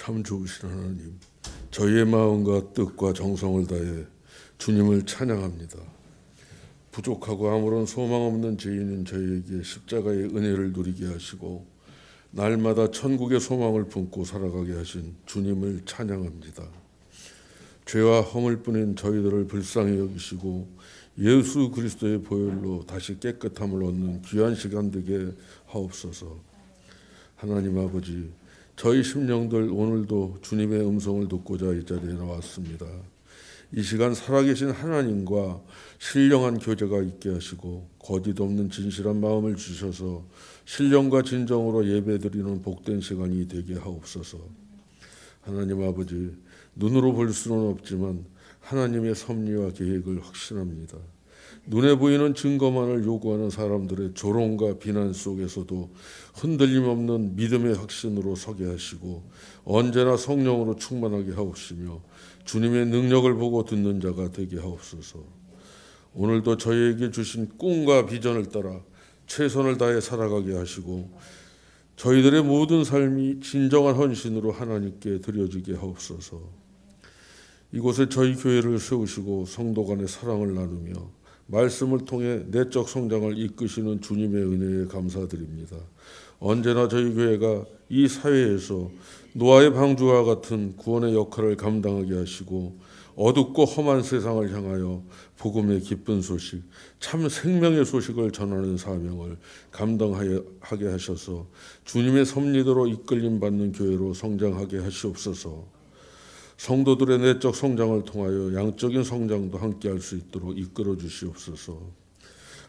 참 좋으신 하나님, 저희의 마음과 뜻과 정성을 다해 주님을 찬양합니다. 부족하고 아무런 소망 없는 죄인인 저희에게 십자가의 은혜를 누리게 하시고 날마다 천국의 소망을 품고 살아가게 하신 주님을 찬양합니다. 죄와 허물 뿐인 저희들을 불쌍히 여기시고 예수 그리스도의 보혈로 다시 깨끗함을 얻는 귀한 시간 되게 하옵소서. 하나님 아버지, 저희 심령들 오늘도 주님의 음성을 듣고자 이 자리에 나왔습니다. 이 시간 살아계신 하나님과 신령한 교제가 있게 하시고 거짓 없는 진실한 마음을 주셔서 신령과 진정으로 예배드리는 복된 시간이 되게 하옵소서. 하나님 아버지, 눈으로 볼 수는 없지만 하나님의 섭리와 계획을 확신합니다. 눈에 보이는 증거만을 요구하는 사람들의 조롱과 비난 속에서도 흔들림 없는 믿음의 확신으로 서게 하시고 언제나 성령으로 충만하게 하옵시며 주님의 능력을 보고 듣는 자가 되게 하옵소서. 오늘도 저희에게 주신 꿈과 비전을 따라 최선을 다해 살아가게 하시고 저희들의 모든 삶이 진정한 헌신으로 하나님께 드려지게 하옵소서. 이곳에 저희 교회를 세우시고 성도 간의 사랑을 나누며 말씀을 통해 내적 성장을 이끄시는 주님의 은혜에 감사드립니다. 언제나 저희 교회가 이 사회에서 노아의 방주와 같은 구원의 역할을 감당하게 하시고 어둡고 험한 세상을 향하여 복음의 기쁜 소식, 참 생명의 소식을 전하는 사명을 감당하게 하셔서 주님의 섭리대로 이끌림 받는 교회로 성장하게 하시옵소서. 성도들의 내적 성장을 통하여 양적인 성장도 함께할 수 있도록 이끌어 주시옵소서.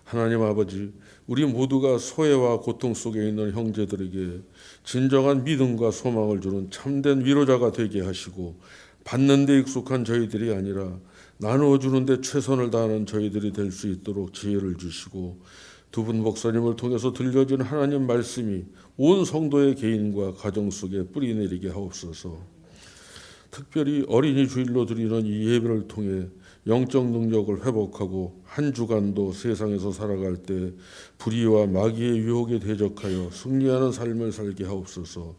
하나님 아버지, 우리 모두가 소외와 고통 속에 있는 형제들에게 진정한 믿음과 소망을 주는 참된 위로자가 되게 하시고 받는 데 익숙한 저희들이 아니라 나누어 주는 데 최선을 다하는 저희들이 될 수 있도록 지혜를 주시고 두 분 목사님을 통해서 들려진 하나님 말씀이 온 성도의 개인과 가정 속에 뿌리내리게 하옵소서. 특별히 어린이 주일로 드리는 이 예배를 통해 영적 능력을 회복하고 한 주간도 세상에서 살아갈 때 불의와 마귀의 유혹에 대적하여 승리하는 삶을 살게 하옵소서.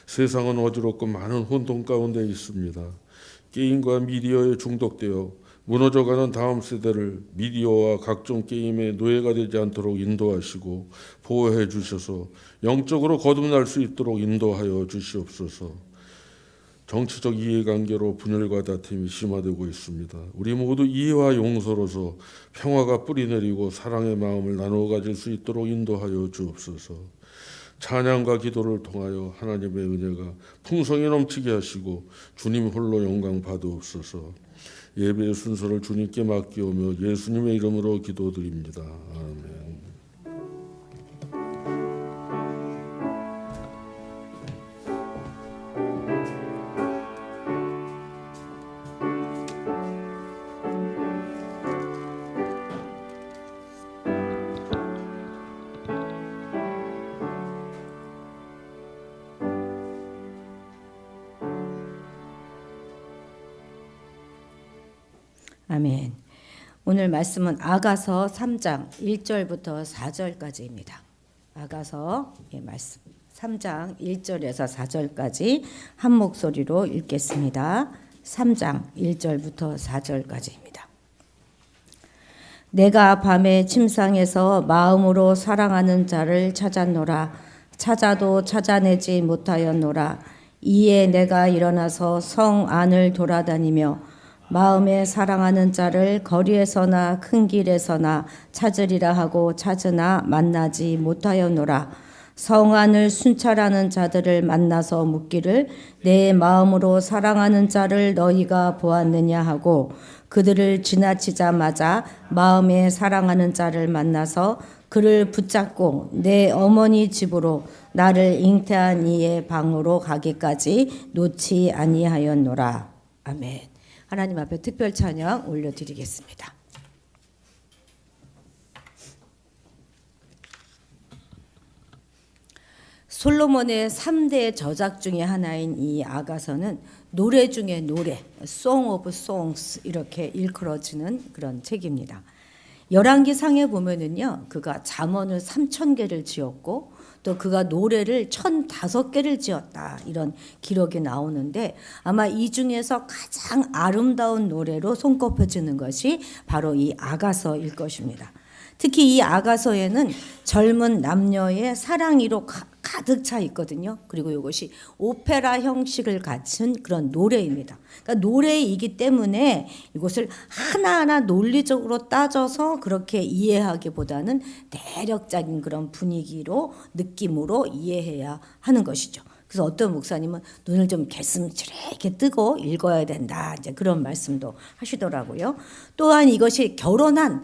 세상은 어지럽고 많은 혼돈 가운데 있습니다. 게임과 미디어에 중독되어 무너져가는 다음 세대를 미디어와 각종 게임의 노예가 되지 않도록 인도하시고 보호해 주셔서 영적으로 거듭날 수 있도록 인도하여 주시옵소서. 정치적 이해관계로 분열과 다툼이 심화되고 있습니다. 우리 모두 이해와 용서로서 평화가 뿌리내리고 사랑의 마음을 나누어 가질 수 있도록 인도하여 주옵소서. 찬양과 기도를 통하여 하나님의 은혜가 풍성히 넘치게 하시고 주님 홀로 영광 받으옵소서. 예배의 순서를 주님께 맡기오며 예수님의 이름으로 기도드립니다. 아멘. 아멘. 오늘 말씀은 아가서 3장 1절부터 4절까지입니다. 아가서 말씀 3장 1절에서 4절까지 한 목소리로 읽겠습니다. 3장 1절부터 4절까지입니다. 내가 밤에 침상에서 마음으로 사랑하는 자를 찾았노라. 찾아도 찾아내지 못하였노라. 이에 내가 일어나서 성 안을 돌아다니며 마음에 사랑하는 자를 거리에서나 큰 길에서나 찾으리라 하고 찾으나 만나지 못하였노라. 성 안을 순찰하는 자들을 만나서 묻기를 내 마음으로 사랑하는 자를 너희가 보았느냐 하고 그들을 지나치자마자 마음에 사랑하는 자를 만나서 그를 붙잡고 내 어머니 집으로 나를 잉태한 이의 방으로 가기까지 놓지 아니하였노라. 아멘. 하나님 앞에 특별 찬양 올려드리겠습니다. 솔로몬의 3대 저작 중에 하나인 이 아가서는 노래 중에 노래, Song of Songs 이렇게 일컬어지는 그런 책입니다. 열왕기상에 보면은요, 그가 잠언을 3,000개를 지었고 또 그가 노래를 1005개를 지었다 이런 기록이 나오는데 아마 이 중에서 가장 아름다운 노래로 손꼽혀지는 것이 바로 이 아가서일 것입니다. 특히 이 아가서에는 젊은 남녀의 사랑이로 가득 차 있거든요. 그리고 이것이 오페라 형식을 갖춘 그런 노래입니다. 그러니까 노래이기 때문에 이것을 하나하나 논리적으로 따져서 그렇게 이해하기보다는 대략적인 그런 분위기로 느낌으로 이해해야 하는 것이죠. 그래서 어떤 목사님은 눈을 좀 개슴츠레게 뜨고 읽어야 된다 이제 그런 말씀도 하시더라고요. 또한 이것이 결혼한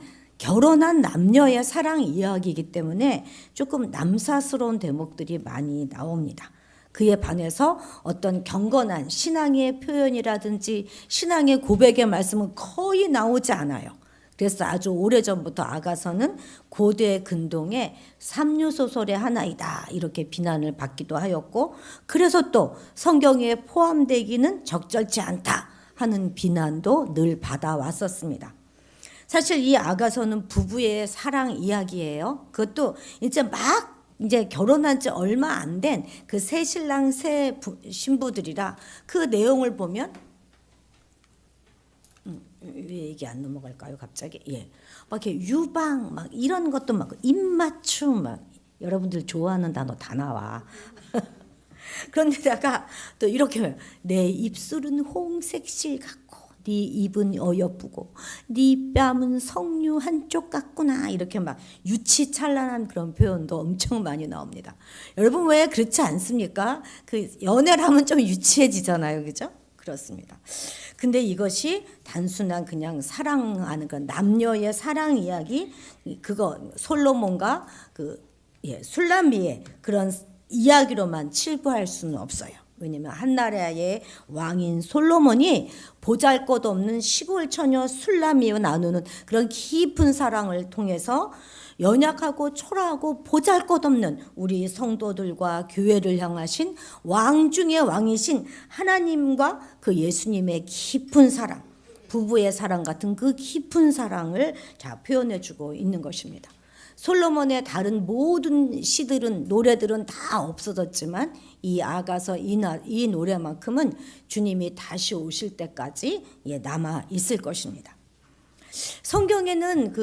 남녀의 사랑 이야기이기 때문에 조금 남사스러운 대목들이 많이 나옵니다. 그에 반해서 어떤 경건한 신앙의 표현이라든지 신앙의 고백의 말씀은 거의 나오지 않아요. 그래서 아주 오래전부터 아가서는 고대 근동의 삼류소설의 하나이다 이렇게 비난을 받기도 하였고, 그래서 또 성경에 포함되기는 적절치 않다 하는 비난도 늘 받아왔었습니다. 사실 이 아가서는 부부의 사랑 이야기예요. 그것도 이제 결혼한 지 얼마 안 된 그 새 신랑 새 신부들이라 그 내용을 보면 왜 얘기 안 넘어갈까요? 갑자기 막 이렇게 유방 막 이런 것도 막 입맞춤 막 여러분들 좋아하는 단어 다 나와. 그런데다가 또 이렇게 내 입술은 홍색실 같고 네 입은 어여쁘고 네 뺨은 석류 한쪽 같구나 이렇게 막 유치찬란한 그런 표현도 엄청 많이 나옵니다. 여러분 왜 그렇지 않습니까? 그 연애를 하면 좀 유치해지잖아요, 그죠? 그렇습니다. 근데 이것이 단순한 그냥 사랑하는 건 남녀의 사랑 이야기, 그거 솔로몬과 술람미의 그런 이야기로만 칠부할 수는 없어요. 왜냐하면 한나라의 왕인 솔로몬이 보잘것없는 시골 처녀 술람미와 나누는 그런 깊은 사랑을 통해서 연약하고 초라하고 보잘것없는 우리 성도들과 교회를 향하신 왕 중의 왕이신 하나님과 그 예수님의 깊은 사랑, 부부의 사랑 같은 그 깊은 사랑을 표현해주고 있는 것입니다. 솔로몬의 다른 모든 시들은 노래들은 다 없어졌지만 이 아가서 이 노래만큼은 주님이 다시 오실 때까지 남아 있을 것입니다. 성경에는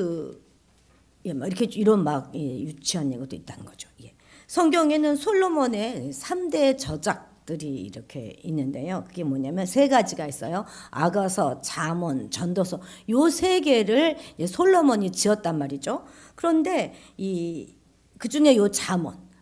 이렇게 이런 유치한 얘기도 있다는 거죠. 성경에는 솔로몬의 3대 저작들이 이렇게 있는데요. 그게 뭐냐면 3가지가 있어요. 아가서, 잠언, 전도서. 요 3개를 솔로몬이 지었단 말이죠. 그런데 그 중에 요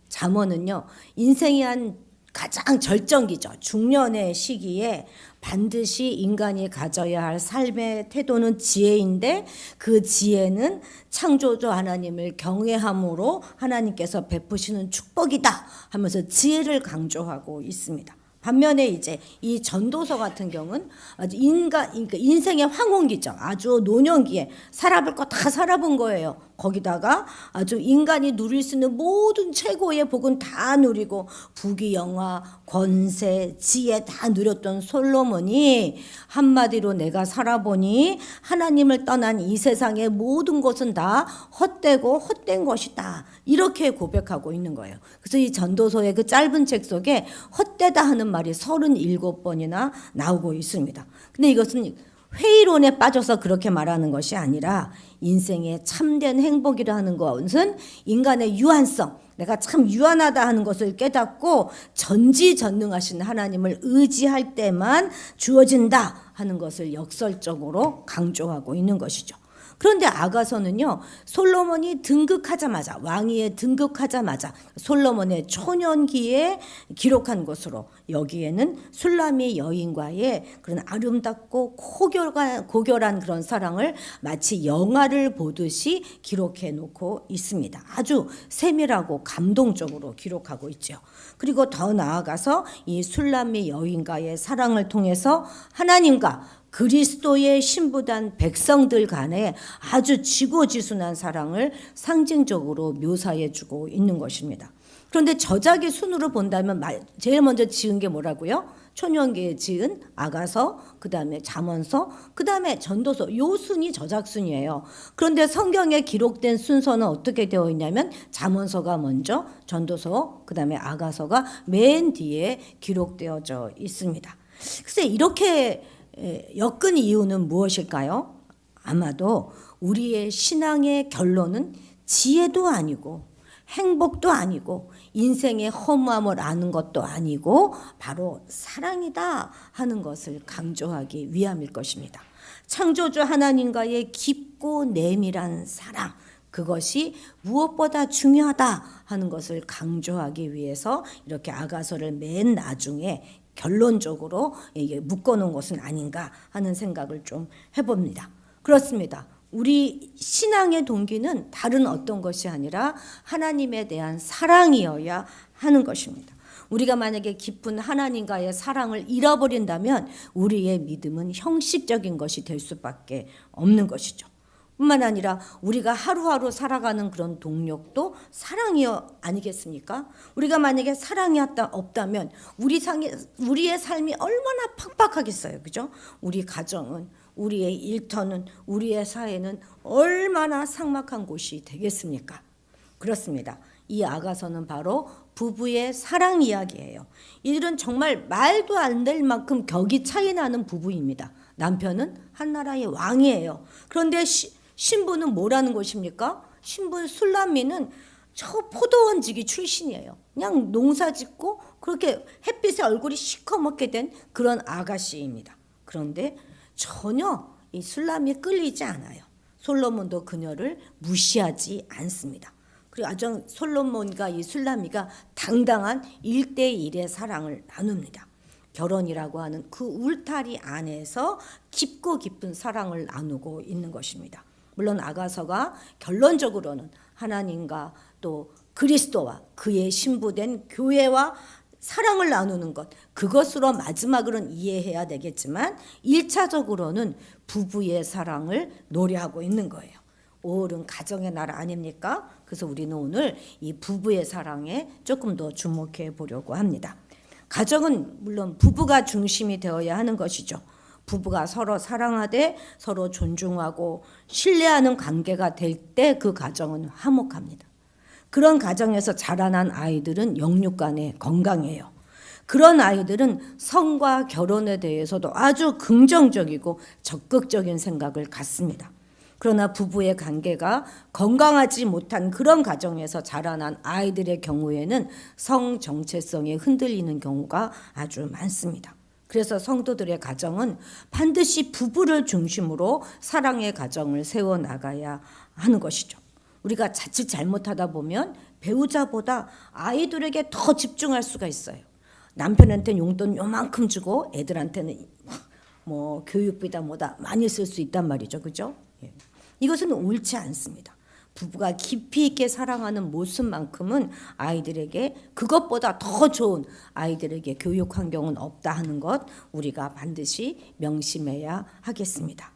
잠언은요, 인생이 한 가장 절정기죠. 중년의 시기에 반드시 인간이 가져야 할 삶의 태도는 지혜인데 그 지혜는 창조주 하나님을 경외함으로 하나님께서 베푸시는 축복이다 하면서 지혜를 강조하고 있습니다. 반면에 이제 이 전도서 같은 경우는 아주 그러니까 인생의 황혼기죠. 아주 노년기에 살아볼 거 다 살아본 거예요. 거기다가 아주 인간이 누릴 수 있는 모든 최고의 복은 다 누리고 부귀영화, 권세, 지혜 다 누렸던 솔로몬이 한마디로 내가 살아보니 하나님을 떠난 이 세상의 모든 것은 다 헛되고 헛된 것이다. 이렇게 고백하고 있는 거예요. 그래서 이 전도서의 그 짧은 책 속에 헛되다 하는 말이 37번이나 나오고 있습니다. 근데 이것은 회의론에 빠져서 그렇게 말하는 것이 아니라 인생의 참된 행복이라 하는 것은 인간의 유한성, 내가 참 유한하다 하는 것을 깨닫고 전지전능하신 하나님을 의지할 때만 주어진다 하는 것을 역설적으로 강조하고 있는 것이죠. 그런데 아가서는요, 솔로몬이 등극하자마자, 왕위에 등극하자마자 솔로몬의 초년기에 기록한 것으로 여기에는 술람미 여인과의 그런 아름답고 고결한 그런 사랑을 마치 영화를 보듯이 기록해 놓고 있습니다. 아주 세밀하고 감동적으로 기록하고 있죠. 그리고 더 나아가서 이 술람미 여인과의 사랑을 통해서 하나님과 그리스도의 신부단 백성들 간에 아주 지고지순한 사랑을 상징적으로 묘사해 주고 있는 것입니다. 그런데 저작의 순으로 본다면 제일 먼저 지은 게 뭐라고요? 초년기에 지은 아가서, 그 다음에 잠언서, 그 다음에 전도서. 요 순이 저작 순이에요. 그런데 성경에 기록된 순서는 어떻게 되어 있냐면 잠언서가 먼저, 전도서, 그 다음에 아가서가 맨 뒤에 기록되어져 있습니다. 글쎄 이렇게 엮은 이유는 무엇일까요? 아마도 우리의 신앙의 결론은 지혜도 아니고 행복도 아니고 인생의 허무함을 아는 것도 아니고 바로 사랑이다 하는 것을 강조하기 위함일 것입니다. 창조주 하나님과의 깊고 내밀한 사랑, 그것이 무엇보다 중요하다 하는 것을 강조하기 위해서 이렇게 아가서를 맨 나중에 결론적으로 이게 묶어놓은 것은 아닌가 하는 생각을 좀 해봅니다. 그렇습니다. 우리 신앙의 동기는 다른 어떤 것이 아니라 하나님에 대한 사랑이어야 하는 것입니다. 우리가 만약에 깊은 하나님과의 사랑을 잃어버린다면 우리의 믿음은 형식적인 것이 될 수밖에 없는 것이죠. 뿐만 아니라 우리가 하루하루 살아가는 그런 동력도 사랑이 아니겠습니까? 우리가 만약에 사랑이 없다면 우리의 삶이 얼마나 팍팍하겠어요. 그죠? 우리 가정은, 우리의 일터는, 우리의 사회는 얼마나 삭막한 곳이 되겠습니까? 그렇습니다. 이 아가서는 바로 부부의 사랑 이야기예요. 이들은 정말 말도 안 될 만큼 격이 차이 나는 부부입니다. 남편은 한나라의 왕이에요. 그런데 신부는 뭐라는 것입니까? 신부 술람미는 저 포도원지기 출신이에요. 그냥 농사 짓고 그렇게 햇빛에 얼굴이 시커멓게 된 그런 아가씨입니다. 그런데 전혀 이 술람미에 끌리지 않아요. 솔로몬도 그녀를 무시하지 않습니다. 그리고 아주 솔로몬과 이 술람미가 당당한 1대1의 사랑을 나눕니다. 결혼이라고 하는 그 울타리 안에서 깊고 깊은 사랑을 나누고 있는 것입니다. 물론 아가서가 결론적으로는 하나님과 또 그리스도와 그의 신부된 교회와 사랑을 나누는 것, 그것으로 마지막으로는 이해해야 되겠지만 1차적으로는 부부의 사랑을 노래하고 있는 거예요. 5월은 가정의 날 아닙니까? 그래서 우리는 오늘 이 부부의 사랑에 조금 더 주목해 보려고 합니다. 가정은 물론 부부가 중심이 되어야 하는 것이죠. 부부가 서로 사랑하되 서로 존중하고 신뢰하는 관계가 될 때 그 가정은 화목합니다. 그런 가정에서 자라난 아이들은 영육간에 건강해요. 그런 아이들은 성과 결혼에 대해서도 아주 긍정적이고 적극적인 생각을 갖습니다. 그러나 부부의 관계가 건강하지 못한 그런 가정에서 자라난 아이들의 경우에는 성 정체성이 흔들리는 경우가 아주 많습니다. 그래서 성도들의 가정은 반드시 부부를 중심으로 사랑의 가정을 세워나가야 하는 것이죠. 우리가 자칫 잘못하다 보면 배우자보다 아이들에게 더 집중할 수가 있어요. 남편한테는 용돈 요만큼 주고 애들한테는 뭐 교육비다 뭐다 많이 쓸 수 있단 말이죠. 그죠? 예. 이것은 옳지 않습니다. 부부가 깊이 있게 사랑하는 모습만큼은 아이들에게 그것보다 더 좋은 아이들에게 교육 환경은 없다 하는 것 우리가 반드시 명심해야 하겠습니다.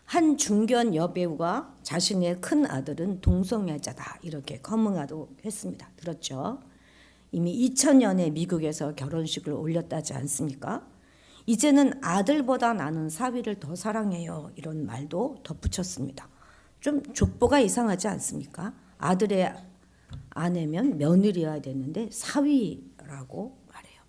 한 중견 여배우가 자신의 큰 아들은 동성애자다 이렇게 거명하도 했습니다. 들었죠? 이미 2000년에 미국에서 결혼식을 올렸다지 않습니까? 이제는 아들보다 나는 사위를 더 사랑해요 이런 말도 덧붙였습니다. 좀 족보가 이상하지 않습니까? 아들의 아내면 며느리여야 되는데 사위라고 말해요.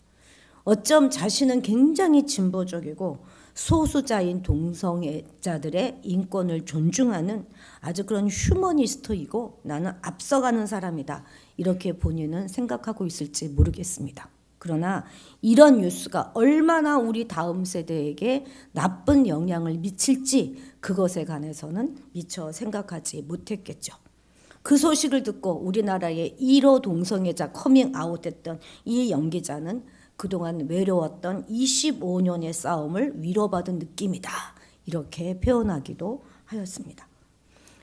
어쩜 자신은 굉장히 진보적이고 소수자인 동성애자들의 인권을 존중하는 아주 그런 휴머니스트이고 나는 앞서가는 사람이다 이렇게 본인은 생각하고 있을지 모르겠습니다. 그러나 이런 뉴스가 얼마나 우리 다음 세대에게 나쁜 영향을 미칠지 그것에 관해서는 미처 생각하지 못했겠죠. 그 소식을 듣고 우리나라의 1호 동성애자 커밍아웃했던 이 연기자는 그동안 외로웠던 25년의 싸움을 위로받은 느낌이다 이렇게 표현하기도 하였습니다.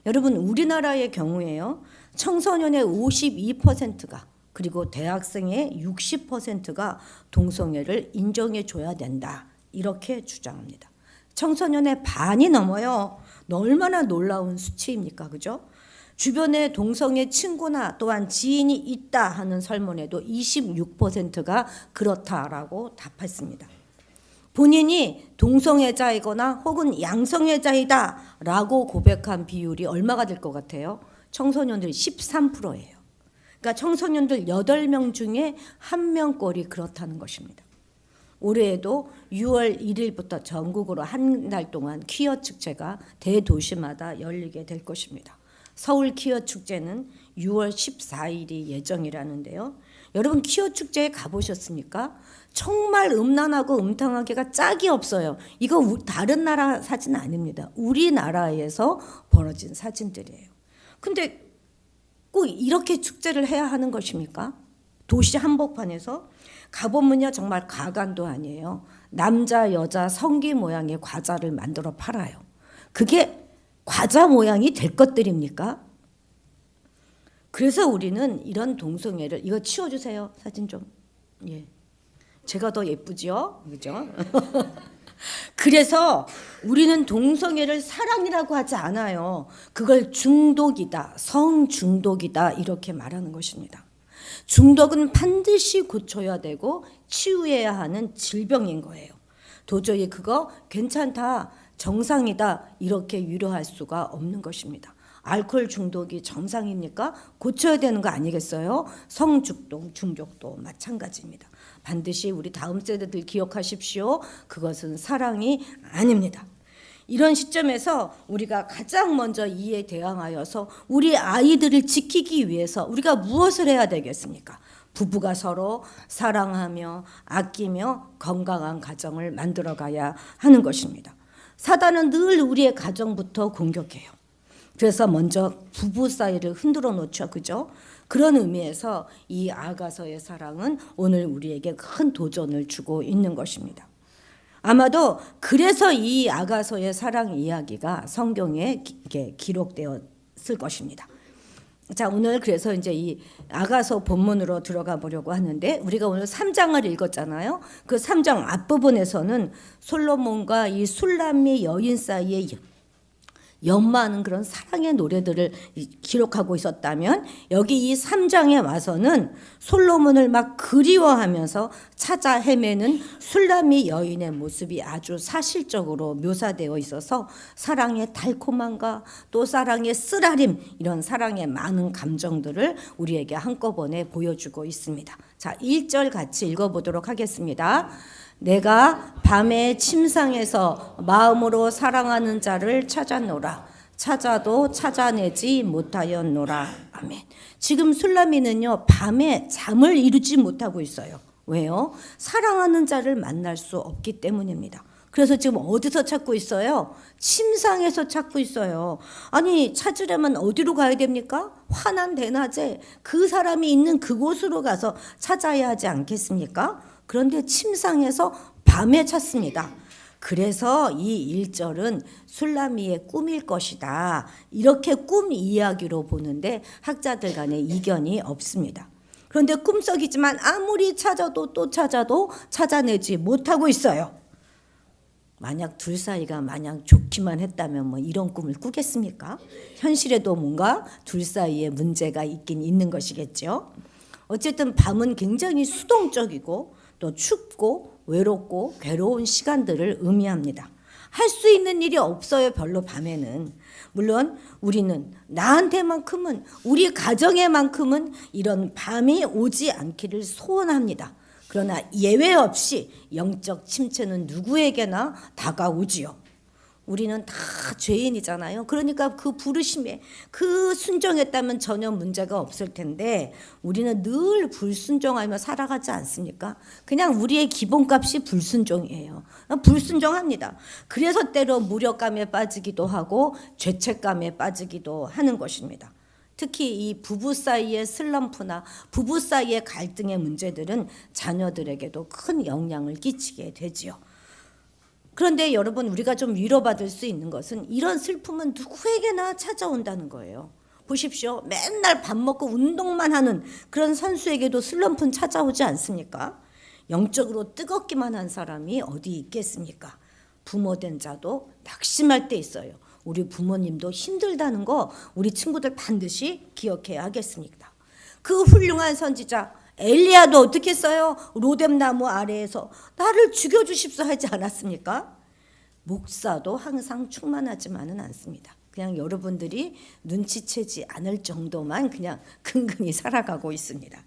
여러분 우리나라의 경우에요. 청소년의 52%가 그리고 대학생의 60%가 동성애를 인정해 줘야 된다 이렇게 주장합니다. 청소년의 반이 넘어요. 얼마나 놀라운 수치입니까? 그죠? 주변에 동성애 친구나 또한 지인이 있다 하는 설문에도 26%가 그렇다라고 답했습니다. 본인이 동성애자이거나 혹은 양성애자이다라고 고백한 비율이 얼마가 될 것 같아요? 청소년들이 13%예요. 그러니까 청소년들 8명 중에 1명꼴이 그렇다는 것입니다. 올해에도 6월 1일부터 전국으로 한 달 동안 퀴어 축제가 대도시마다 열리게 될 것입니다. 서울 퀴어 축제는 6월 14일이 예정이라는데요. 여러분 퀴어 축제에 가보셨습니까? 정말 음란하고 음탕하게가 짝이 없어요. 이거 다른 나라 사진 아닙니다. 우리나라에서 벌어진 사진들이에요. 근데 꼭 이렇게 축제를 해야 하는 것입니까? 도시 한복판에서 가보면요 정말 가관도 아니에요. 남자 여자 성기 모양의 과자를 만들어 팔아요. 그게 과자 모양이 될 것들입니까? 그래서 우리는 이런 동성애를 이거 치워주세요. 사진 좀. 예. 제가 더 예쁘지요? 그죠? 그래서 우리는 동성애를 사랑이라고 하지 않아요. 그걸 중독이다, 성중독이다 이렇게 말하는 것입니다. 중독은 반드시 고쳐야 되고 치유해야 하는 질병인 거예요. 도저히 그거 괜찮다, 정상이다 이렇게 위로할 수가 없는 것입니다. 알코올 중독이 정상입니까? 고쳐야 되는 거 아니겠어요? 성중독, 중독도 마찬가지입니다. 반드시 우리 다음 세대들 기억하십시오. 그것은 사랑이 아닙니다. 이런 시점에서 우리가 가장 먼저 이에 대항하여서 우리 아이들을 지키기 위해서 우리가 무엇을 해야 되겠습니까? 부부가 서로 사랑하며 아끼며 건강한 가정을 만들어가야 하는 것입니다. 사단은 늘 우리의 가정부터 공격해요. 그래서 먼저 부부 사이를 흔들어 놓죠. 그죠? 그런 의미에서 이 아가서의 사랑은 오늘 우리에게 큰 도전을 주고 있는 것입니다. 아마도 그래서 이 아가서의 사랑 이야기가 성경에 기록되었을 것입니다. 자, 오늘 그래서 이제 이 아가서 본문으로 들어가 보려고 하는데 우리가 오늘 3장을 읽었잖아요. 그 3장 앞부분에서는 솔로몬과 이 술람미 여인 사이에 연마하는 그런 사랑의 노래들을 기록하고 있었다면 여기 이 3장에 와서는 솔로몬을 막 그리워하면서 찾아 헤매는 술람미 여인의 모습이 아주 사실적으로 묘사되어 있어서 사랑의 달콤함과 또 사랑의 쓰라림 이런 사랑의 많은 감정들을 우리에게 한꺼번에 보여주고 있습니다. 자, 1절 같이 읽어보도록 하겠습니다. 내가 밤의 침상에서 마음으로 사랑하는 자를 찾았노라. 찾아도 찾아내지 못하였노라. 아멘. 지금 술람미는요 밤에 잠을 이루지 못하고 있어요. 왜요? 사랑하는 자를 만날 수 없기 때문입니다. 그래서 지금 어디서 찾고 있어요? 침상에서 찾고 있어요. 아니 찾으려면 어디로 가야 됩니까? 환한 대낮에 그 사람이 있는 그곳으로 가서 찾아야 하지 않겠습니까? 그런데 침상에서 밤에 찾습니다. 그래서 이 1절은 술람미의 꿈일 것이다. 이렇게 꿈 이야기로 보는데 학자들 간에 이견이 없습니다. 그런데 꿈속이지만 아무리 찾아도 또 찾아도 찾아내지 못하고 있어요. 만약 둘 사이가 마냥 좋기만 했다면 뭐 이런 꿈을 꾸겠습니까? 현실에도 뭔가 둘 사이에 문제가 있긴 있는 것이겠죠. 어쨌든 밤은 굉장히 수동적이고 또 춥고 외롭고 괴로운 시간들을 의미합니다. 할 수 있는 일이 없어요. 별로 밤에는. 물론 우리는 나한테만큼은 우리 가정에만큼은 이런 밤이 오지 않기를 소원합니다. 그러나 예외 없이 영적 침체는 누구에게나 다가오지요. 우리는 다 죄인이잖아요. 그러니까 그 부르심에 그 순종했다면 전혀 문제가 없을 텐데 우리는 늘 불순종하며 살아가지 않습니까? 그냥 우리의 기본값이 불순종이에요. 불순종합니다. 그래서 때로 무력감에 빠지기도 하고 죄책감에 빠지기도 하는 것입니다. 특히 이 부부 사이의 슬럼프나 부부 사이의 갈등의 문제들은 자녀들에게도 큰 영향을 끼치게 되지요. 그런데 여러분 우리가 좀 위로받을 수 있는 것은 이런 슬픔은 누구에게나 찾아온다는 거예요. 보십시오. 맨날 밥 먹고 운동만 하는 그런 선수에게도 슬럼프는 찾아오지 않습니까? 영적으로 뜨겁기만 한 사람이 어디 있겠습니까? 부모된 자도 낙심할 때 있어요. 우리 부모님도 힘들다는 거 우리 친구들 반드시 기억해야 하겠습니다. 그 훌륭한 선지자 엘리야도 어떻게 했어요? 로뎀나무 아래에서 나를 죽여주십사 하지 않았습니까? 목사도 항상 충만하지만은 않습니다. 그냥 여러분들이 눈치채지 않을 정도만 그냥 근근히 살아가고 있습니다.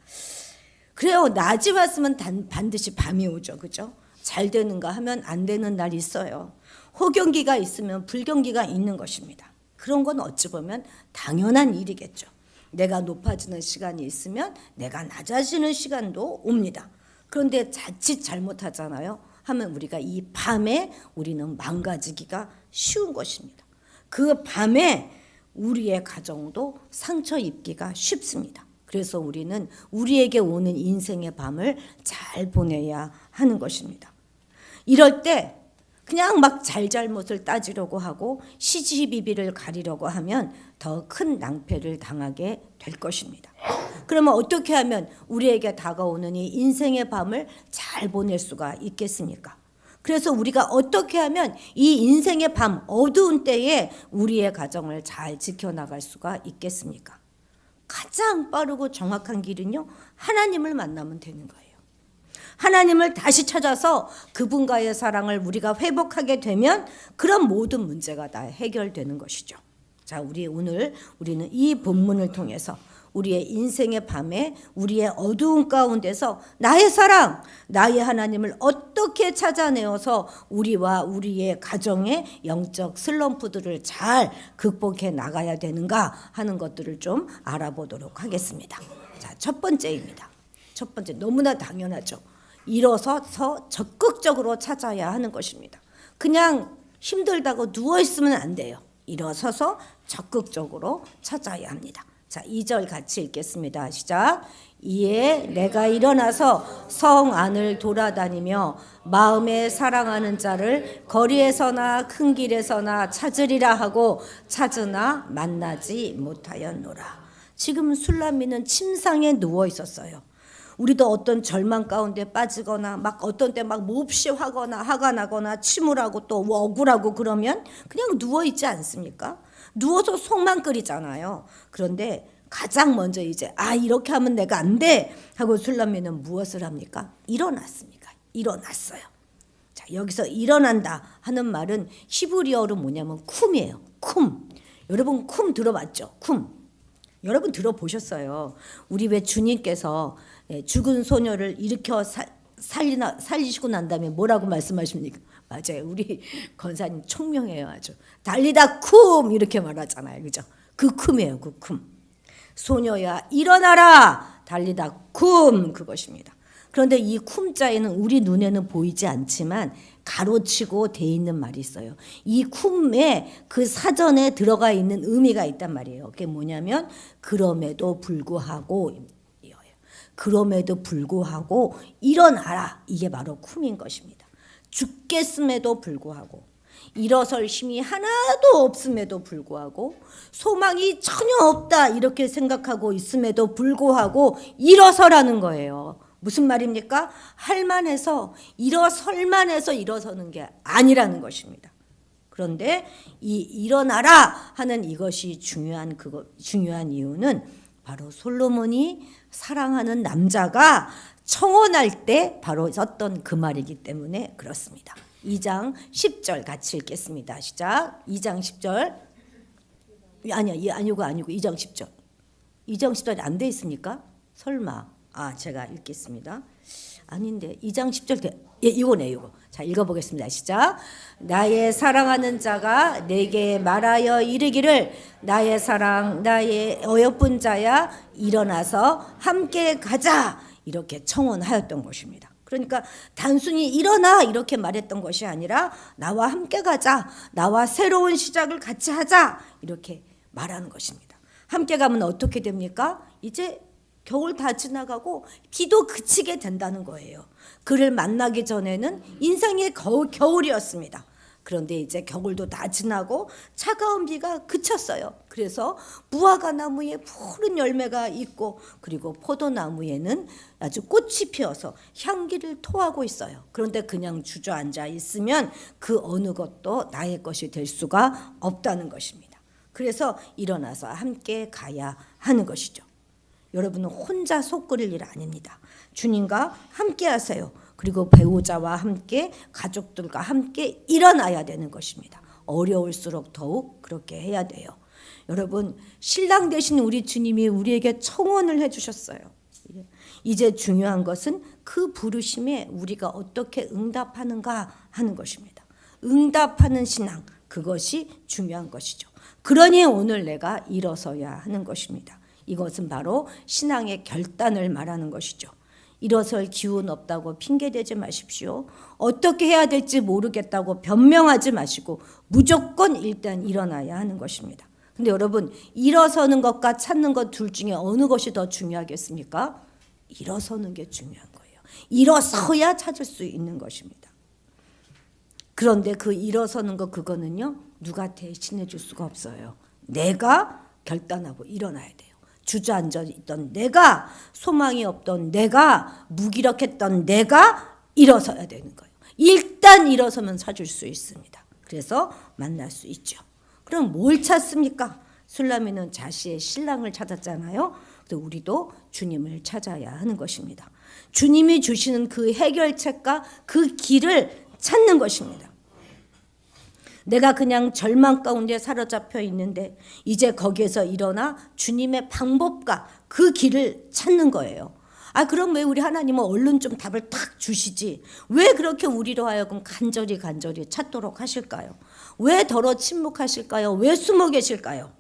그래요. 낮이 왔으면 반드시 밤이 오죠. 그죠? 잘 되는가 하면 안 되는 날이 있어요. 호경기가 있으면 불경기가 있는 것입니다. 그런 건 어찌 보면 당연한 일이겠죠. 내가 높아지는 시간이 있으면 내가 낮아지는 시간도 옵니다. 그런데 자칫 잘못하잖아요. 하면 우리가 이 밤에 우리는 망가지기가 쉬운 것입니다. 그 밤에 우리의 가정도 상처 입기가 쉽습니다. 그래서 우리는 우리에게 오는 인생의 밤을 잘 보내야 하는 것입니다. 이럴 때 그냥 막 잘잘못을 따지려고 하고 시시비비를 가리려고 하면 더 큰 낭패를 당하게 될 것입니다. 그러면 어떻게 하면 우리에게 다가오는 이 인생의 밤을 잘 보낼 수가 있겠습니까? 그래서 우리가 어떻게 하면 이 인생의 밤 어두운 때에 우리의 가정을 잘 지켜나갈 수가 있겠습니까? 가장 빠르고 정확한 길은요, 하나님을 만나면 되는 거예요. 하나님을 다시 찾아서 그분과의 사랑을 우리가 회복하게 되면 그런 모든 문제가 다 해결되는 것이죠. 자, 우리는 이 본문을 통해서 우리의 인생의 밤에 우리의 어두운 가운데서 나의 사랑, 나의 하나님을 어떻게 찾아내어서 우리와 우리의 가정의 영적 슬럼프들을 잘 극복해 나가야 되는가 하는 것들을 좀 알아보도록 하겠습니다. 자, 첫 번째입니다. 첫 번째, 너무나 당연하죠. 일어서서 적극적으로 찾아야 하는 것입니다. 그냥 힘들다고 누워있으면 안 돼요. 일어서서 적극적으로 찾아야 합니다. 자, 2절 같이 읽겠습니다. 시작. 이에 내가 일어나서 성 안을 돌아다니며 마음에 사랑하는 자를 거리에서나 큰 길에서나 찾으리라 하고 찾으나 만나지 못하였노라. 지금 술람미는 침상에 누워 있었어요. 우리도 어떤 절망 가운데 빠지거나 막 어떤 때 막 몹시 화가 나거나 침울하고 또 억울하고 그러면 그냥 누워 있지 않습니까? 누워서 속만 끓이잖아요. 그런데 가장 먼저 이제 이렇게 하면 내가 안 돼 하고 술람미는 무엇을 합니까? 일어났습니까? 일어났어요. 자, 여기서 일어난다 하는 말은 히브리어로 뭐냐면 쿰이에요. 쿰. 여러분 쿰 들어봤죠? 쿰. 여러분 들어보셨어요. 우리 왜 주님께서 죽은 소녀를 일으켜 살리시고 난 다음에 뭐라고 말씀하십니까? 맞아요. 우리 권사님 총명해요. 아주. 달리다 쿰 이렇게 말하잖아요. 그죠? 그 쿰이에요. 그 쿰. 소녀야 일어나라. 달리다 쿰 그것입니다. 그런데 이 쿰자에는 우리 눈에는 보이지 않지만 가로치고 돼 있는 말이 있어요. 이 쿰에 그 사전에 들어가 있는 의미가 있단 말이에요. 그게 뭐냐면 그럼에도 불구하고 일어나라. 이게 바로 쿰인 것입니다. 죽겠음에도 불구하고 일어설 힘이 하나도 없음에도 불구하고 소망이 전혀 없다 이렇게 생각하고 있음에도 불구하고 일어서라는 거예요. 무슨 말입니까? 할만해서 일어설만해서 일어서는 게 아니라는 것입니다. 그런데 이 일어나라 하는 이것이 중요한 이유는 바로 솔로몬이 사랑하는 남자가 청혼할 때 바로 썼던 그 말이기 때문에 그렇습니다. 2장 10절 같이 읽겠습니다. 시작. 2장 10절. 아니고 2장 10절. 2장 10절이 안 돼 있습니까? 설마. 제가 읽겠습니다. 아닌데 2장 10절 이거. 자, 읽어보겠습니다. 시작. 나의 사랑하는 자가 내게 말하여 이르기를 나의 사랑 나의 어여쁜 자야 일어나서 함께 가자 이렇게 청혼하였던 것입니다. 그러니까 단순히 일어나 이렇게 말했던 것이 아니라 나와 함께 가자, 나와 새로운 시작을 같이 하자 이렇게 말하는 것입니다. 함께 가면 어떻게 됩니까? 이제 겨울 다 지나가고 비도 그치게 된다는 거예요. 그를 만나기 전에는 인생의 겨울이었습니다. 그런데 이제 겨울도 다 지나고 차가운 비가 그쳤어요. 그래서 무화과 나무에 푸른 열매가 있고 그리고 포도나무에는 아주 꽃이 피어서 향기를 토하고 있어요. 그런데 그냥 주저앉아 있으면 그 어느 것도 나의 것이 될 수가 없다는 것입니다. 그래서 일어나서 함께 가야 하는 것이죠. 여러분은 혼자 속 끓일 일 아닙니다. 주님과 함께 하세요. 그리고 배우자와 함께 가족들과 함께 일어나야 되는 것입니다. 어려울수록 더욱 그렇게 해야 돼요. 여러분, 신랑 되신 우리 주님이 우리에게 청혼을 해주셨어요. 이제 중요한 것은 그 부르심에 우리가 어떻게 응답하는가 하는 것입니다. 응답하는 신앙, 그것이 중요한 것이죠. 그러니 오늘 내가 일어서야 하는 것입니다. 이것은 바로 신앙의 결단을 말하는 것이죠. 일어설 기운 없다고 핑계대지 마십시오. 어떻게 해야 될지 모르겠다고 변명하지 마시고 무조건 일단 일어나야 하는 것입니다. 근데 여러분, 일어서는 것과 찾는 것 둘 중에 어느 것이 더 중요하겠습니까? 일어서는 게 중요한 거예요. 일어서야 찾을 수 있는 것입니다. 그런데 그 일어서는 것 그거는요, 누가 대신해 줄 수가 없어요. 내가 결단하고 일어나야 돼요. 주저앉아 있던 내가, 소망이 없던 내가, 무기력했던 내가 일어서야 되는 거예요. 일단 일어서면 찾을 수 있습니다. 그래서 만날 수 있죠. 그럼 뭘 찾습니까? 술라미는 자신의 신랑을 찾았잖아요. 그래서 우리도 주님을 찾아야 하는 것입니다. 주님이 주시는 그 해결책과 그 길을 찾는 것입니다. 내가 그냥 절망 가운데 사로잡혀 있는데 이제 거기에서 일어나 주님의 방법과 그 길을 찾는 거예요. 그럼 왜 우리 하나님은 얼른 좀 답을 탁 주시지? 왜 그렇게 우리로 하여금 간절히 찾도록 하실까요? 왜 덜어 침묵하실까요? 왜 숨어 계실까요?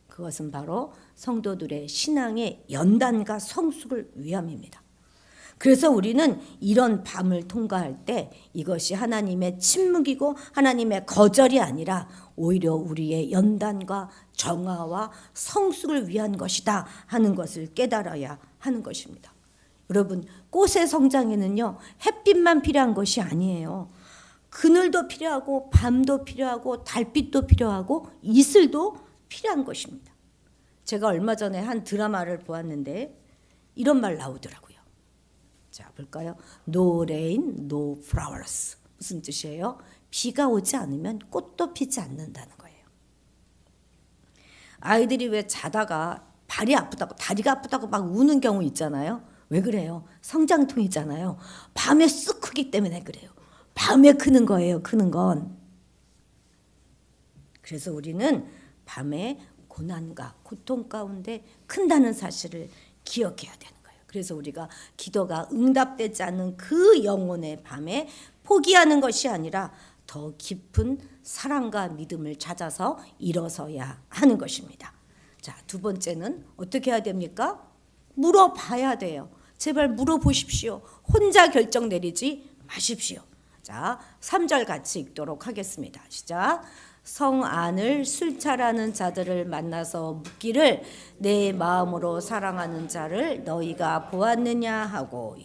그것은 바로 성도들의 신앙의 연단과 성숙을 위함입니다. 그래서 우리는 이런 밤을 통과할 때 이것이 하나님의 침묵이고 하나님의 거절이 아니라 오히려 우리의 연단과 정화와 성숙을 위한 것이다 하는 것을 깨달아야 하는 것입니다. 여러분, 꽃의 성장에는요, 햇빛만 필요한 것이 아니에요. 그늘도 필요하고 밤도 필요하고 달빛도 필요하고 이슬도 필요한 것입니다. 제가 얼마 전에 한 드라마를 보았는데 이런 말 나오더라고요. 자, 볼까요? No rain, no flowers. 무슨 뜻이에요? 비가 오지 않으면 꽃도 피지 않는다는 거예요. 아이들이 왜 자다가 발이 아프다고, 다리가 아프다고 막 우는 경우 있잖아요. 왜 그래요? 성장통이잖아요. 밤에 쑥 크기 때문에 그래요. 밤에 크는 거예요, 크는 건. 그래서 우리는 밤에 고난과 고통 가운데 큰다는 사실을 기억해야 되는 거예요. 그래서 우리가 기도가 응답되지 않는 그 영혼의 밤에 포기하는 것이 아니라 더 깊은 사랑과 믿음을 찾아서 일어서야 하는 것입니다. 자, 두 번째는 어떻게 해야 됩니까? 물어봐야 돼요. 제발 물어보십시오. 혼자 결정 내리지 마십시오. 자, 3절 같이 읽도록 하겠습니다. 시작. 성 안을 술차라는 자들을 만나서 묻기를 내 마음으로 사랑하는 자를 너희가 보았느냐 하고,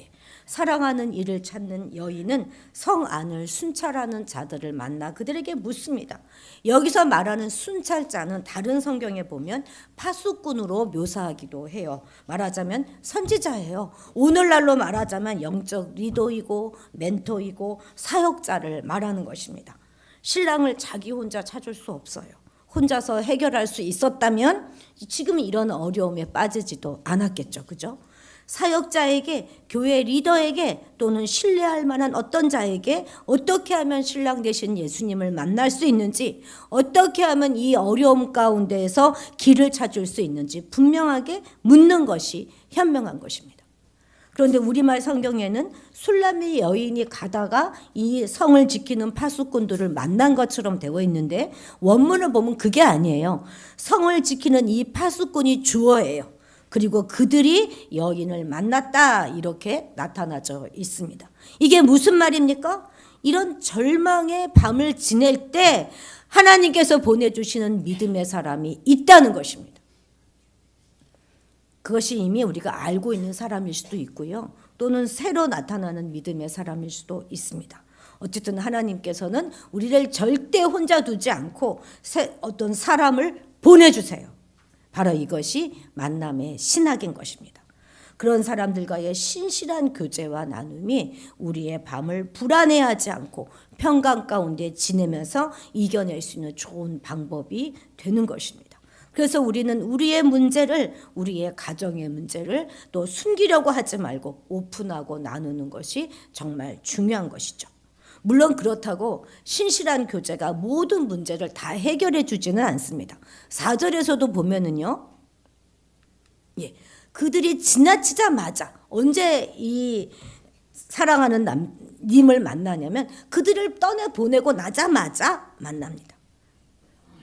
사랑하는 이를 찾는 여인은 성 안을 순찰하는 자들을 만나 그들에게 묻습니다. 여기서 말하는 순찰자는 다른 성경에 보면 파수꾼으로 묘사하기도 해요. 말하자면 선지자예요. 오늘날로 말하자면 영적 리더이고 멘토이고 사역자를 말하는 것입니다. 신랑을 자기 혼자 찾을 수 없어요. 혼자서 해결할 수 있었다면 지금 이런 어려움에 빠지지도 않았겠죠. 그죠? 사역자에게, 교회 리더에게 또는 신뢰할 만한 어떤 자에게 어떻게 하면 신랑 되신 예수님을 만날 수 있는지, 어떻게 하면 이 어려움 가운데에서 길을 찾을 수 있는지 분명하게 묻는 것이 현명한 것입니다. 그런데 우리말 성경에는 술람미 여인이 가다가 이 성을 지키는 파수꾼들을 만난 것처럼 되어 있는데 원문을 보면 그게 아니에요. 성을 지키는 이 파수꾼이 주어예요. 그리고 그들이 여인을 만났다 이렇게 나타나져 있습니다. 이게 무슨 말입니까? 이런 절망의 밤을 지낼 때 하나님께서 보내주시는 믿음의 사람이 있다는 것입니다. 그것이 이미 우리가 알고 있는 사람일 수도 있고요. 또는 새로 나타나는 믿음의 사람일 수도 있습니다. 어쨌든 하나님께서는 우리를 절대 혼자 두지 않고 어떤 사람을 보내주세요. 바로 이것이 만남의 신학인 것입니다. 그런 사람들과의 신실한 교제와 나눔이 우리의 밤을 불안해하지 않고 평강 가운데 지내면서 이겨낼 수 있는 좋은 방법이 되는 것입니다. 그래서 우리는 우리의 문제를, 우리의 가정의 문제를 또 숨기려고 하지 말고 오픈하고 나누는 것이 정말 중요한 것이죠. 물론 그렇다고 신실한 교제가 모든 문제를 다 해결해 주지는 않습니다. 4절에서도 보면은요. 그들이 지나치자마자 언제 이 사랑하는 님을 만나냐면 그들을 떠내보내고 나자마자 만납니다.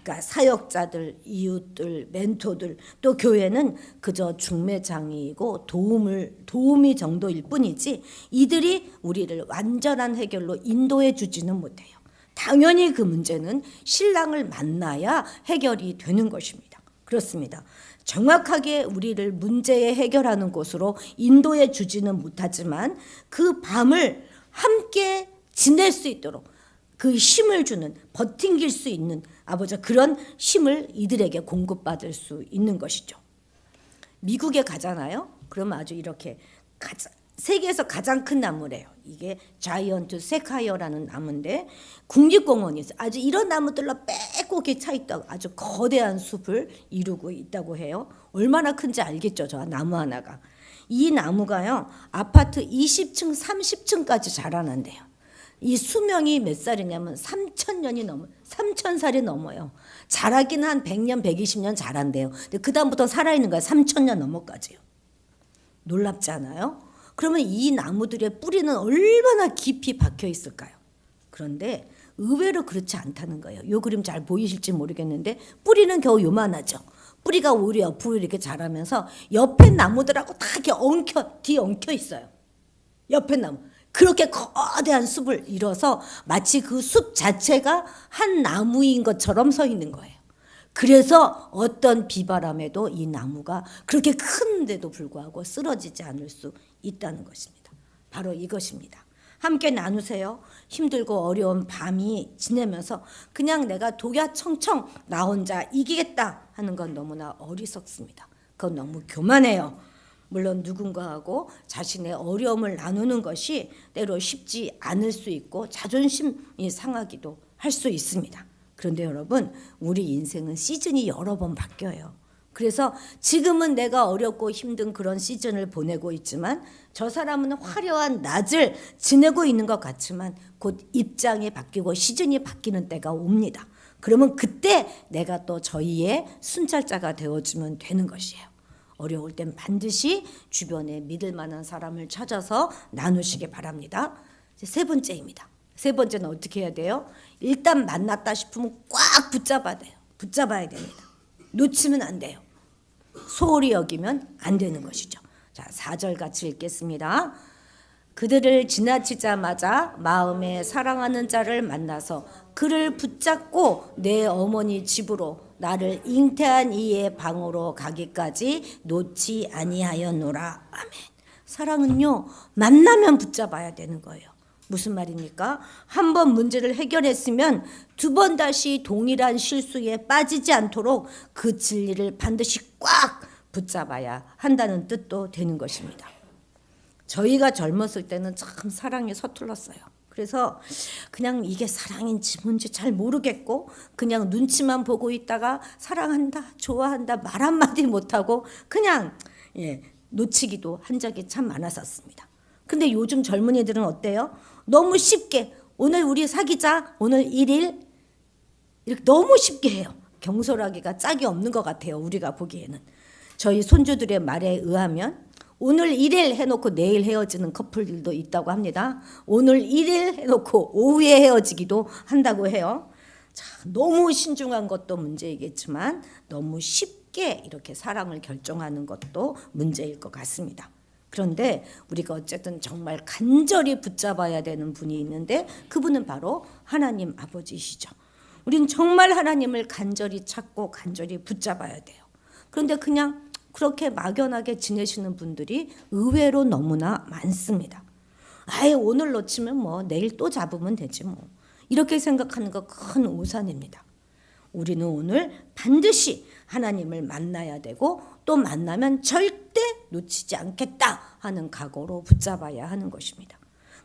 그러니까 사역자들, 이웃들, 멘토들, 또 교회는 그저 중매장이고 도움이 정도일 뿐이지 이들이 우리를 완전한 해결로 인도해 주지는 못해요. 당연히 그 문제는 신랑을 만나야 해결이 되는 것입니다. 그렇습니다. 정확하게 우리를 문제에 해결하는 곳으로 인도해 주지는 못하지만 그 밤을 함께 지낼 수 있도록 그 힘을 주는, 버팅길 수 있는 아버지 그런 힘을 이들에게 공급받을 수 있는 것이죠. 미국에 가잖아요. 그러면 아주 이렇게 세계에서 가장 큰 나무래요. 이게 자이언트 세카이어라는 나무인데 국립공원이 있어요. 아주 이런 나무들로 빼곡히 차 있다고 아주 거대한 숲을 이루고 있다고 해요. 얼마나 큰지 알겠죠, 저 나무 하나가. 이 나무가요, 아파트 20층, 30층까지 자라난대요. 이 수명이 몇 살이냐면 3,000살이 넘어요. 자라기는 한 100년, 120년 자란대요. 근데 그 다음부터 살아있는 거야. 3,000년 넘어까지요. 놀랍지 않아요? 그러면 이 나무들의 뿌리는 얼마나 깊이 박혀 있을까요? 그런데 의외로 그렇지 않다는 거예요. 이 그림 잘 보이실지 모르겠는데 뿌리는 겨우 요만하죠. 뿌리가 오히려 옆으로 이렇게 자라면서 옆에 나무들하고 다 이렇게 뒤엉켜 있어요. 옆에 나무. 그렇게 거대한 숲을 이뤄서 마치 그 숲 자체가 한 나무인 것처럼 서 있는 거예요. 그래서 어떤 비바람에도 이 나무가 그렇게 큰데도 불구하고 쓰러지지 않을 수 있다는 것입니다. 바로 이것입니다. 함께 나누세요. 힘들고 어려운 밤이 지내면서 그냥 내가 독야청청 나 혼자 이기겠다 하는 건 너무나 어리석습니다. 그건 너무 교만해요. 물론 누군가하고 자신의 어려움을 나누는 것이 때로 쉽지 않을 수 있고 자존심이 상하기도 할 수 있습니다. 그런데 여러분, 우리 인생은 시즌이 여러 번 바뀌어요. 그래서 지금은 내가 어렵고 힘든 그런 시즌을 보내고 있지만 저 사람은 화려한 낮을 지내고 있는 것 같지만 곧 입장이 바뀌고 시즌이 바뀌는 때가 옵니다. 그러면 그때 내가 또 저희의 순찰자가 되어주면 되는 것이에요. 어려울 땐 반드시 주변에 믿을 만한 사람을 찾아서 나누시기 바랍니다. 세 번째입니다. 세 번째는 어떻게 해야 돼요? 일단 만났다 싶으면 꽉 붙잡아야 됩니다. 놓치면 안 돼요. 소홀히 여기면 안 되는 것이죠. 자, 4절 같이 읽겠습니다. 그들을 지나치자마자 마음에 사랑하는 자를 만나서 그를 붙잡고 내 어머니 집으로 나를 잉태한 이의 방으로 가기까지 놓지 아니하였노라. 아멘. 사랑은요, 만나면 붙잡아야 되는 거예요. 무슨 말입니까? 한 번 문제를 해결했으면 두 번 다시 동일한 실수에 빠지지 않도록 그 진리를 반드시 꽉 붙잡아야 한다는 뜻도 되는 것입니다. 저희가 젊었을 때는 참 사랑이 서툴렀어요. 그래서 그냥 이게 사랑인지 뭔지 잘 모르겠고 그냥 눈치만 보고 있다가 사랑한다, 좋아한다 말 한마디 못하고 그냥 놓치기도 한 적이 참 많았었습니다. 근데 요즘 젊은이들은 어때요? 너무 쉽게 오늘 우리 사귀자, 오늘 1일 이렇게 너무 쉽게 해요. 경솔하기가 짝이 없는 것 같아요. 우리가 보기에는. 저희 손주들의 말에 의하면 오늘 1일 해놓고 내일 헤어지는 커플들도 있다고 합니다. 오늘 1일 해놓고 오후에 헤어지기도 한다고 해요. 자, 너무 신중한 것도 문제이겠지만 너무 쉽게 이렇게 사랑을 결정하는 것도 문제일 것 같습니다. 그런데 우리가 어쨌든 정말 간절히 붙잡아야 되는 분이 있는데 그분은 바로 하나님 아버지시죠. 우린 정말 하나님을 간절히 찾고 간절히 붙잡아야 돼요. 그런데 그냥 그렇게 막연하게 지내시는 분들이 의외로 너무나 많습니다. 아예 오늘 놓치면 뭐 내일 또 잡으면 되지 뭐. 이렇게 생각하는 거 큰 오산입니다. 우리는 오늘 반드시 하나님을 만나야 되고 또 만나면 절대 놓치지 않겠다 하는 각오로 붙잡아야 하는 것입니다.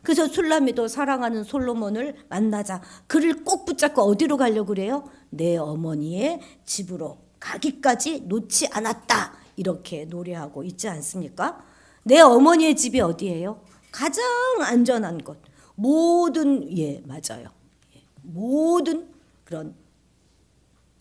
그래서 술라미도 사랑하는 솔로몬을 만나자 그를 꼭 붙잡고 어디로 가려고 그래요? 내 어머니의 집으로 가기까지 놓지 않았다. 이렇게 노래하고 있지 않습니까? 내 어머니의 집이 어디예요? 가장 안전한 곳. 모든 맞아요. 모든 그런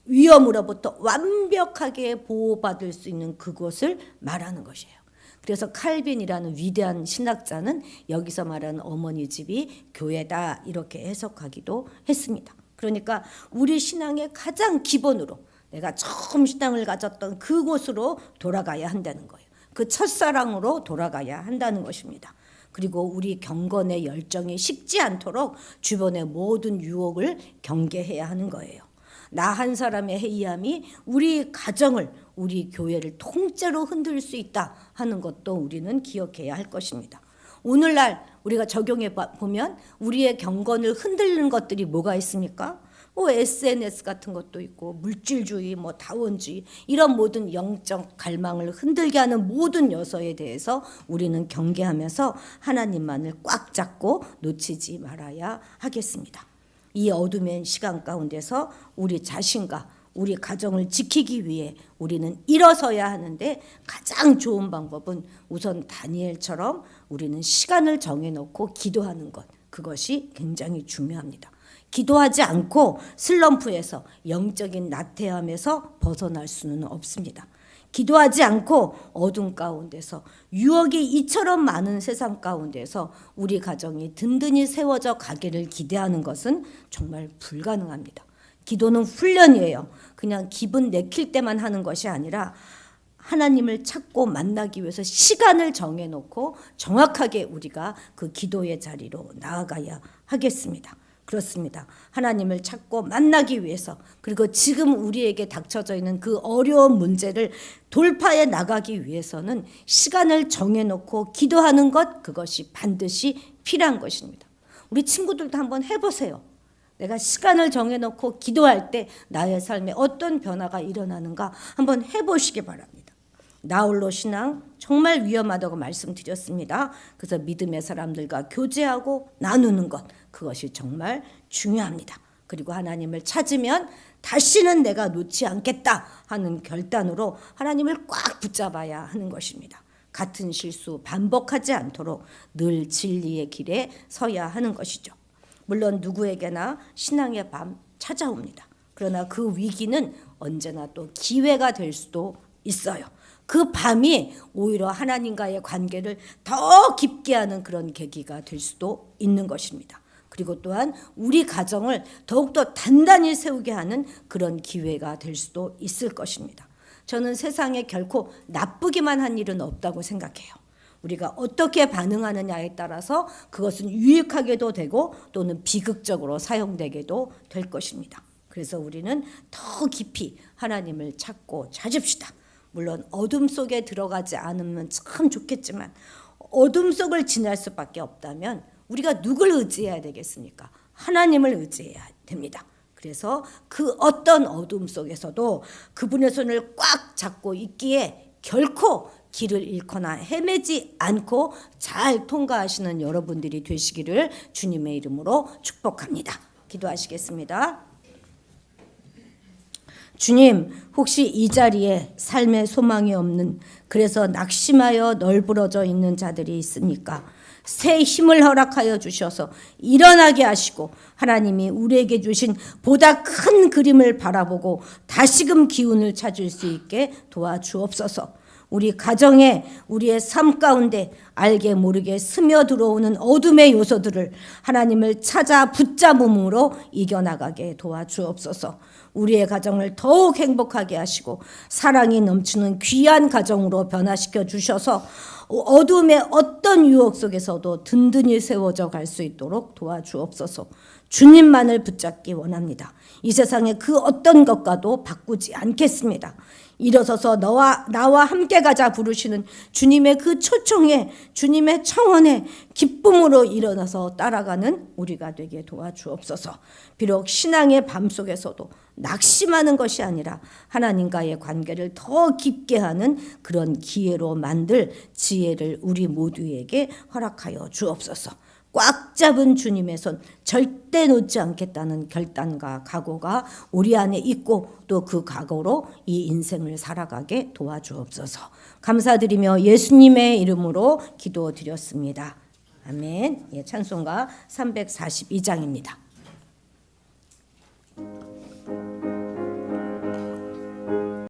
위험으로부터 완벽하게 보호받을 수 있는 그곳을 말하는 것이에요. 그래서 칼빈이라는 위대한 신학자는 여기서 말하는 어머니 집이 교회다 이렇게 해석하기도 했습니다. 그러니까 우리 신앙의 가장 기본으로 내가 처음 신앙을 가졌던 그곳으로 돌아가야 한다는 거예요. 그 첫사랑으로 돌아가야 한다는 것입니다. 그리고 우리 경건의 열정이 식지 않도록 주변의 모든 유혹을 경계해야 하는 거예요. 나 한 사람의 해이함이 우리 가정을, 우리 교회를 통째로 흔들 수 있다 하는 것도 우리는 기억해야 할 것입니다. 오늘날 우리가 적용해 보면 우리의 경건을 흔들는 것들이 뭐가 있습니까? 뭐 SNS 같은 것도 있고 물질주의, 뭐 다원주의 이런 모든 영적 갈망을 흔들게 하는 모든 요소에 대해서 우리는 경계하면서 하나님만을 꽉 잡고 놓치지 말아야 하겠습니다. 이 어둠의 시간 가운데서 우리 자신과 우리 가정을 지키기 위해 우리는 일어서야 하는데 가장 좋은 방법은 우선 다니엘처럼 우리는 시간을 정해놓고 기도하는 것, 그것이 굉장히 중요합니다. 기도하지 않고 슬럼프에서 영적인 나태함에서 벗어날 수는 없습니다. 기도하지 않고 어둠 가운데서 유혹이 이처럼 많은 세상 가운데서 우리 가정이 든든히 세워져 가기를 기대하는 것은 정말 불가능합니다. 기도는 훈련이에요. 그냥 기분 내킬 때만 하는 것이 아니라 하나님을 찾고 만나기 위해서 시간을 정해놓고 정확하게 우리가 그 기도의 자리로 나아가야 하겠습니다. 그렇습니다. 하나님을 찾고 만나기 위해서 그리고 지금 우리에게 닥쳐져 있는 그 어려운 문제를 돌파해 나가기 위해서는 시간을 정해놓고 기도하는 것, 그것이 반드시 필요한 것입니다. 우리 친구들도 한번 해보세요. 내가 시간을 정해놓고 기도할 때 나의 삶에 어떤 변화가 일어나는가 한번 해보시기 바랍니다. 나홀로 신앙 정말 위험하다고 말씀드렸습니다. 그래서 믿음의 사람들과 교제하고 나누는 것, 그것이 정말 중요합니다. 그리고 하나님을 찾으면 다시는 내가 놓지 않겠다 하는 결단으로 하나님을 꽉 붙잡아야 하는 것입니다. 같은 실수 반복하지 않도록 늘 진리의 길에 서야 하는 것이죠. 물론 누구에게나 신앙의 밤 찾아옵니다. 그러나 그 위기는 언제나 또 기회가 될 수도 있어요. 그 밤이 오히려 하나님과의 관계를 더 깊게 하는 그런 계기가 될 수도 있는 것입니다. 그리고 또한 우리 가정을 더욱더 단단히 세우게 하는 그런 기회가 될 수도 있을 것입니다. 저는 세상에 결코 나쁘기만 한 일은 없다고 생각해요. 우리가 어떻게 반응하느냐에 따라서 그것은 유익하게도 되고 또는 비극적으로 사용되게도 될 것입니다. 그래서 우리는 더 깊이 하나님을 찾고 찾읍시다. 물론 어둠 속에 들어가지 않으면 참 좋겠지만 어둠 속을 지날 수밖에 없다면 우리가 누굴 의지해야 되겠습니까? 하나님을 의지해야 됩니다. 그래서 그 어떤 어둠 속에서도 그분의 손을 꽉 잡고 있기에 결코 길을 잃거나 헤매지 않고 잘 통과하시는 여러분들이 되시기를 주님의 이름으로 축복합니다. 기도하시겠습니다. 주님, 혹시 이 자리에 삶의 소망이 없는, 그래서 낙심하여 널브러져 있는 자들이 있습니까? 새 힘을 허락하여 주셔서 일어나게 하시고 하나님이 우리에게 주신 보다 큰 그림을 바라보고 다시금 기운을 찾을 수 있게 도와주옵소서. 우리 가정에, 우리의 삶 가운데 알게 모르게 스며들어오는 어둠의 요소들을 하나님을 찾아 붙잡음으로 이겨나가게 도와주옵소서. 우리의 가정을 더욱 행복하게 하시고 사랑이 넘치는 귀한 가정으로 변화시켜 주셔서 어둠의 어떤 유혹 속에서도 든든히 세워져 갈 수 있도록 도와주옵소서. 주님만을 붙잡기 원합니다. 이 세상의 그 어떤 것과도 바꾸지 않겠습니다. 일어서서 나와 함께 가자 부르시는 주님의 그 초청에, 주님의 청원에 기쁨으로 일어나서 따라가는 우리가 되게 도와주옵소서. 비록 신앙의 밤 속에서도 낙심하는 것이 아니라 하나님과의 관계를 더 깊게 하는 그런 기회로 만들 지혜를 우리 모두에게 허락하여 주옵소서. 꽉 잡은 주님의 손 절대 놓지 않겠다는 결단과 각오가 우리 안에 있고 또 그 각오로 이 인생을 살아가게 도와주옵소서. 감사드리며 예수님의 이름으로 기도드렸습니다. 아멘. 예, 찬송가 342장입니다.